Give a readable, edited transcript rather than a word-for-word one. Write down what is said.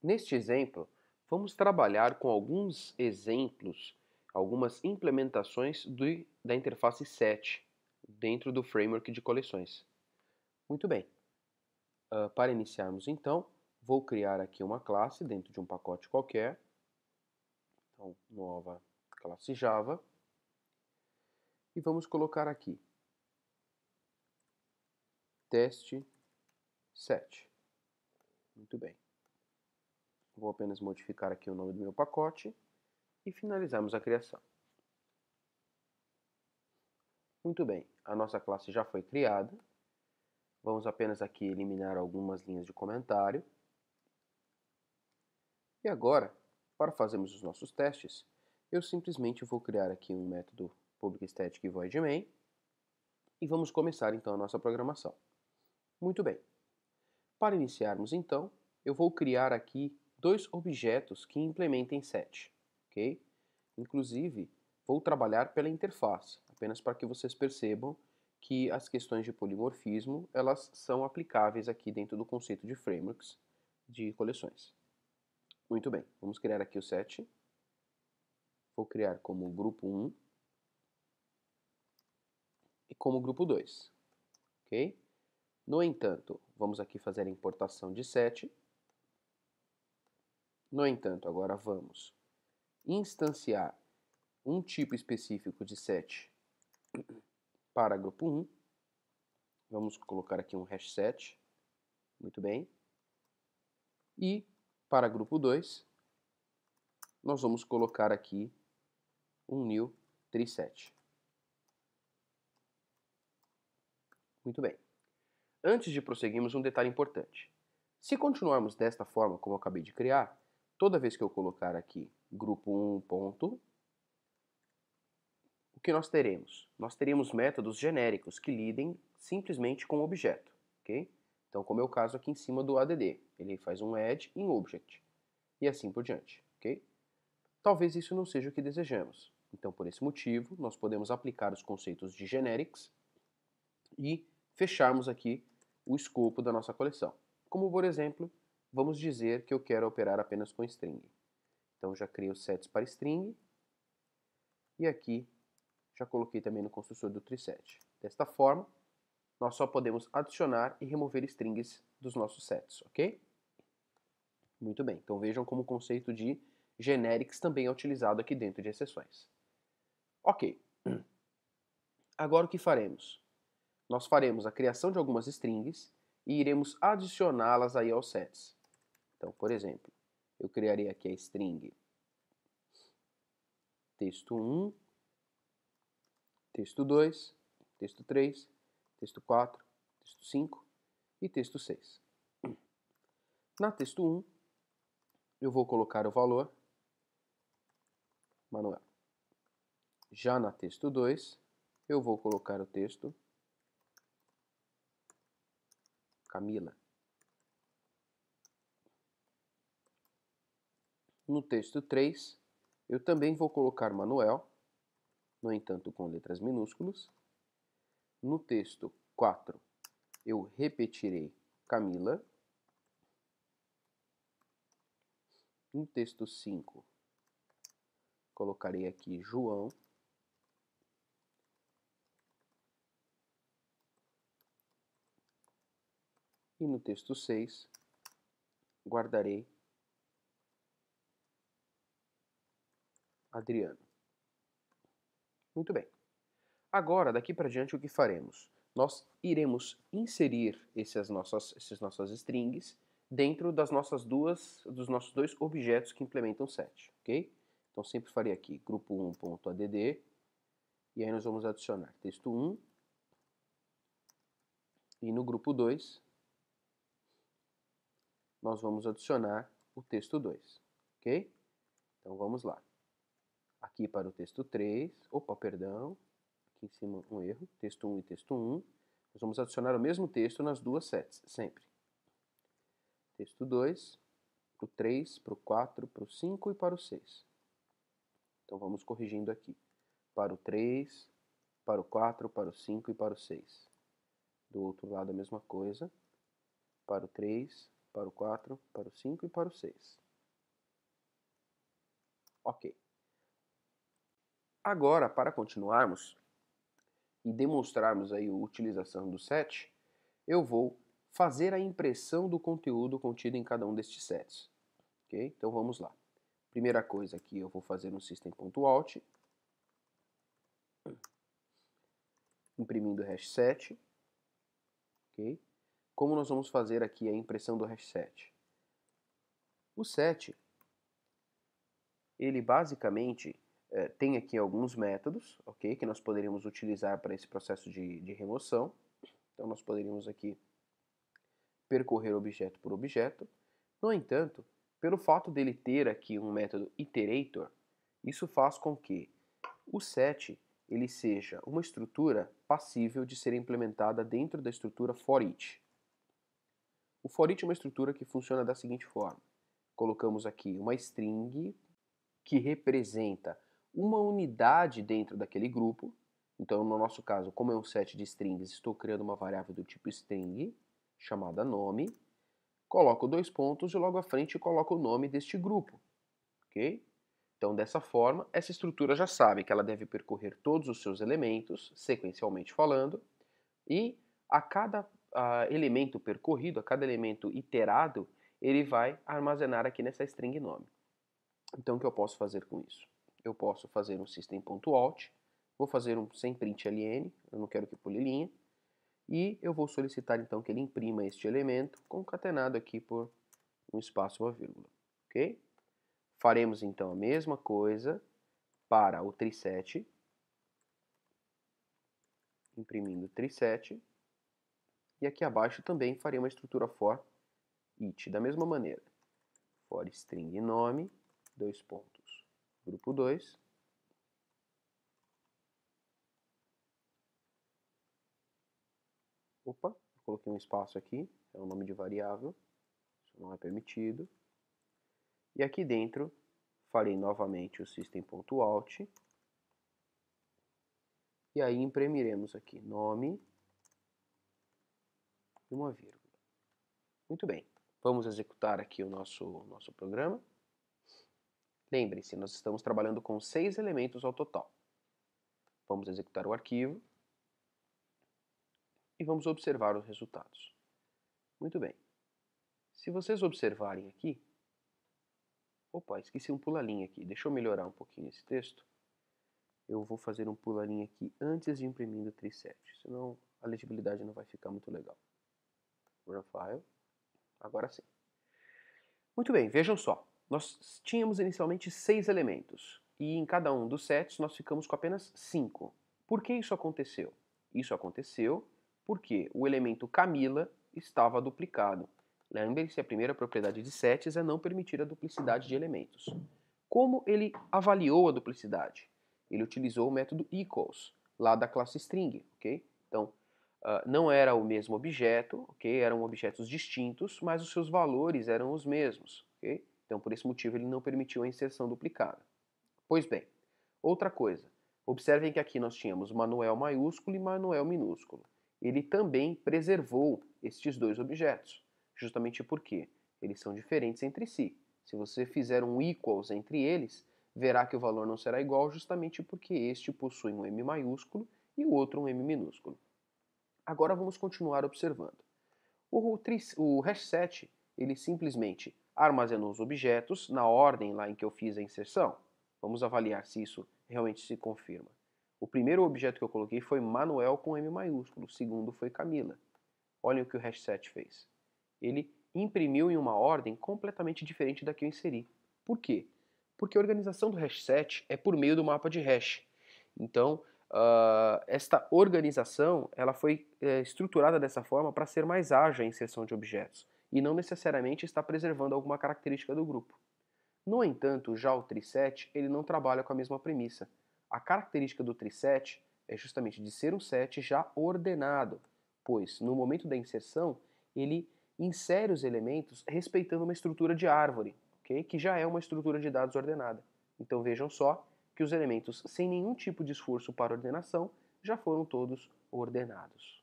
Neste exemplo, vamos trabalhar com alguns exemplos, algumas implementações da interface set dentro do framework de coleções. Muito bem. Para iniciarmos então, vou criar aqui uma classe dentro de um pacote qualquer. Então, nova classe Java. E vamos colocar aqui teste set. Muito bem. Vou apenas modificar aqui o nome do meu pacote e finalizarmos a criação. Muito bem, a nossa classe já foi criada. Vamos apenas aqui eliminar algumas linhas de comentário. E agora, para fazermos os nossos testes, eu simplesmente vou criar aqui um método public static void main e vamos começar então a nossa programação. Muito bem. Para iniciarmos então, eu vou criar aqui dois objetos que implementem set, ok? Inclusive, vou trabalhar pela interface, apenas para que vocês percebam que as questões de polimorfismo, elas são aplicáveis aqui dentro do conceito de frameworks de coleções. Muito bem, vamos criar aqui o set. Vou criar como grupo 1 e como grupo 2, ok? No entanto, vamos aqui fazer a importação de set. No entanto, agora vamos instanciar um tipo específico de set para grupo 1. Vamos colocar aqui um hash set. Muito bem. E para grupo 2, nós vamos colocar aqui um new treeset. Muito bem. Antes de prosseguirmos, um detalhe importante. Se continuarmos desta forma, como eu acabei de criar, toda vez que eu colocar aqui grupo 1 ponto, o que nós teremos? Nós teremos métodos genéricos que lidem simplesmente com o objeto, ok? Então, como é o caso aqui em cima do add, ele faz um add em object, e assim por diante, ok? Talvez isso não seja o que desejamos. Então, por esse motivo, nós podemos aplicar os conceitos de generics e fecharmos aqui o escopo da nossa coleção. Como, por exemplo, vamos dizer que eu quero operar apenas com string. Então, já criei os sets para string e aqui já coloquei também no construtor do treeset. Desta forma, nós só podemos adicionar e remover strings dos nossos sets, ok? Muito bem, então vejam como o conceito de generics também é utilizado aqui dentro de exceções. Ok, agora o que faremos? Nós faremos a criação de algumas strings e iremos adicioná-las aí aos sets. Então, por exemplo, eu criarei aqui a string texto 1, texto 2, texto 3, texto 4, texto 5 e texto 6. Na texto 1, eu vou colocar o valor Manuel. Já na texto 2, eu vou colocar o texto Camila. No texto 3, eu também vou colocar Manuel, no entanto com letras minúsculas. No texto 4, eu repetirei Camila. No texto 5, colocarei aqui João. E no texto 6, guardarei Adriano. Muito bem. Agora, daqui para diante, o que faremos? Nós iremos inserir essas nossas strings dentro dos nossos dois objetos que implementam set, ok? Então, sempre farei aqui grupo1.add, e aí nós vamos adicionar texto 1, e no grupo 2, nós vamos adicionar o texto 2, ok? Então, vamos lá. Aqui para o texto 3, aqui em cima um erro, texto 1 e texto 1, nós vamos adicionar o mesmo texto nas duas sets, sempre. Texto 2, para o 3, para o 4, para o 5 e para o 6. Então vamos corrigindo aqui. Para o 3, para o 4, para o 5 e para o 6. Do outro lado a mesma coisa. Para o 3, para o 4, para o 5 e para o 6. Ok. Agora, para continuarmos e demonstrarmos aí a utilização do set, eu vou fazer a impressão do conteúdo contido em cada um destes sets. Ok? Então vamos lá. Primeira coisa aqui, eu vou fazer um system.out, imprimindo o hash set. Ok? Como nós vamos fazer aqui a impressão do hash set? O set, ele basicamente tem aqui alguns métodos, ok? Que nós poderíamos utilizar para esse processo de remoção. Então nós poderíamos aqui percorrer objeto por objeto. No entanto, pelo fato dele ter aqui um método iterator, isso faz com que o set ele seja uma estrutura passível de ser implementada dentro da estrutura for-each. O for-each é uma estrutura que funciona da seguinte forma. Colocamos aqui uma string que representa uma unidade dentro daquele grupo. Então, no nosso caso, como é um set de strings, estou criando uma variável do tipo string, chamada nome, coloco 2 pontos e logo à frente coloco o nome deste grupo. Ok? Então, dessa forma, essa estrutura já sabe que ela deve percorrer todos os seus elementos, sequencialmente falando, e a cada elemento percorrido, a cada elemento iterado, ele vai armazenar aqui nessa string nome. Então, o que eu posso fazer com isso? Eu posso fazer um system.out, vou fazer um sem print ln, eu não quero que pule linha, e eu vou solicitar então que ele imprima este elemento concatenado aqui por um espaço e uma vírgula, ok? Faremos então a mesma coisa para o triset, imprimindo triset, e aqui abaixo também farei uma estrutura for each da mesma maneira. For string nome, 2 pontos, grupo 2, opa, coloquei um espaço aqui, é o nome de variável, isso não é permitido. E aqui dentro farei novamente o system.out, e aí imprimiremos aqui nome e uma vírgula. Muito bem, vamos executar aqui o nosso programa. Lembre-se, nós estamos trabalhando com 6 elementos ao total. Vamos executar o arquivo e vamos observar os resultados. Muito bem. Se vocês observarem aqui... Opa, esqueci um pula-linha aqui. Deixa eu melhorar um pouquinho esse texto. Eu vou fazer um pula-linha aqui antes de imprimir o triset, senão a legibilidade não vai ficar muito legal. Run file. Agora sim. Muito bem, vejam só. Nós tínhamos inicialmente 6 elementos, e em cada um dos sets nós ficamos com apenas 5. Por que isso aconteceu? Isso aconteceu porque o elemento Camila estava duplicado. Lembre-se, a primeira propriedade de sets é não permitir a duplicidade de elementos. Como ele avaliou a duplicidade? Ele utilizou o método equals, lá da classe string, ok? Então, não era o mesmo objeto, ok? Eram objetos distintos, mas os seus valores eram os mesmos, ok? Então, por esse motivo, ele não permitiu a inserção duplicada. Pois bem, outra coisa. Observem que aqui nós tínhamos Manuel maiúsculo e Manuel minúsculo. Ele também preservou estes dois objetos, justamente porque eles são diferentes entre si. Se você fizer um equals entre eles, verá que o valor não será igual justamente porque este possui um M maiúsculo e o outro um M minúsculo. Agora vamos continuar observando. O hashset, ele simplesmente armazenou os objetos na ordem lá em que eu fiz a inserção. Vamos avaliar se isso realmente se confirma. O primeiro objeto que eu coloquei foi Manuel com M maiúsculo, o segundo foi Camila. Olhem o que o hashset fez. Ele imprimiu em uma ordem completamente diferente da que eu inseri. Por quê? Porque a organização do hashset é por meio do mapa de hash. Então, esta organização ela foi estruturada dessa forma para ser mais ágil a inserção de objetos e não necessariamente está preservando alguma característica do grupo. No entanto, já o triset ele não trabalha com a mesma premissa. A característica do triset é justamente de ser um set já ordenado, pois no momento da inserção ele insere os elementos respeitando uma estrutura de árvore, okay? Que já é uma estrutura de dados ordenada. Então vejam só que os elementos sem nenhum tipo de esforço para ordenação já foram todos ordenados.